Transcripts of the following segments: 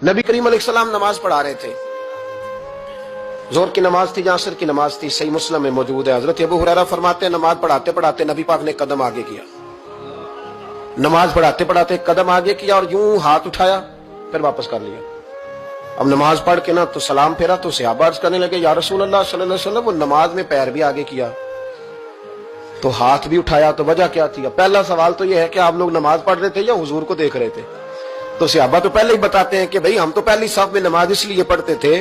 नबी करीम अलैहिस्सलाम नमाज पढ़ा रहे थे। जोहर की नमाज थी या असर की नमाज थी, सही मुस्लिम में मौजूद है। हजरत अबू हुरैरा फरमाते हैं नमाज पढ़ाते पढ़ाते नबी पाक ने कदम आगे किया, नमाज पढ़ाते पढ़ाते कदम आगे किया और यूं हाथ उठाया फिर वापस कर लिया। अब नमाज पढ़ के ना तो सलाम फेरा तो सहाबा अर्ज करने लगे या रसूल अल्लाह सल्लल्लाहु अलैहि वसल्लम, वो नमाज में पैर भी आगे किया तो हाथ भी उठाया, तो वजह क्या थी? पहला सवाल तो यह है कि आप लोग नमाज पढ़ रहे थे या हुजूर को देख रहे थे? तो सहाबा तो पहले ही बताते हैं कि भाई हम तो पहली साफ में नमाज इसलिए पढ़ते थे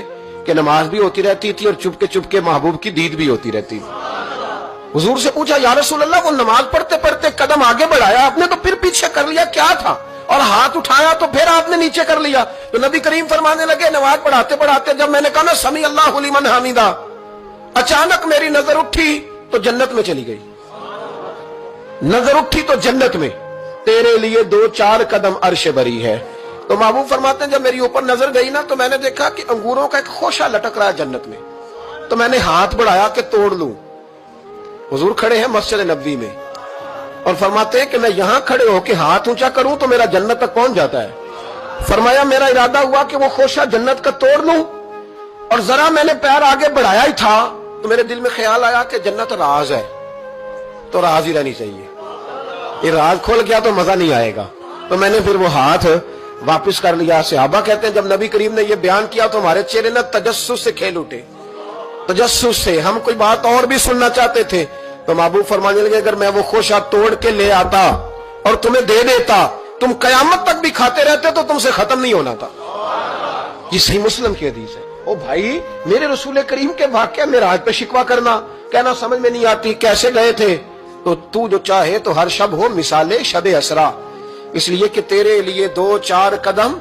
कि नमाज भी होती रहती थी और चुपके चुपके महबूब की दीद भी होती रहती थी। हुजूर से पूछा या रसूल अल्लाह, वो नमाज पढ़ते पढ़ते कदम आगे बढ़ाया आपने तो फिर पीछे कर लिया, क्या था? और हाथ उठाया तो फिर आपने नीचे कर लिया। तो नबी करीम फरमाने लगे नमाज पढ़ाते पढ़ाते जब मैंने कहा ना समी अल्लाहु लिमन हमीदा, अचानक मेरी नजर उठी तो जन्नत में चली गई। नजर उठी तो जन्नत में, तेरे लिए 2-4 कदम अर्श बरी है। तो महबूब फरमाते हैं जब मेरी ऊपर नजर गई ना तो मैंने देखा कि अंगूरों का एक खोशा लटक रहा है जन्नत में, तो मैंने हाथ बढ़ाया कि तोड़ लूं। हुजूर खड़े हैं मस्जिद नबवी में और फरमाते हैं कि मैं यहां खड़े होकर हाथ ऊंचा करूं तो मेरा जन्नत तक पहुंच जाता है। फरमाया मेरा इरादा हुआ कि वो खोशा जन्नत का तोड़ लूं और जरा मैंने पैर आगे बढ़ाया ही था तो मेरे दिल में ख्याल आया कि जन्नत राज है तो राज ही रहनी चाहिए, ये राज खोल गया तो मजा नहीं आएगा। तो मैंने फिर वो हाथ वापस कर लिया। सहाबा कहते हैं जब नबी करीम ने ये बयान किया तो हमारे चेहरे ना तजस्सुस से खेल उठे, तजस्सुस से। हम कोई बात और भी सुनना चाहते थे तो महबूब फरमाने लगे अगर मैं वो खोशा तोड़ के ले आता और तुम्हें दे देता तुम कयामत तक भी खाते रहते तो तुमसे खत्म नहीं होना था। ये सही मुस्लिम की हदीस है। ओ भाई, मेरे रसूल करीम के वाकया मेराज पे शिकवा करना, कहना समझ में नहीं आती कैसे गए थे। तो तू जो चाहे तो हर शब हो मिसाले शब असरा, इसलिए कि तेरे लिए 2-4 कदम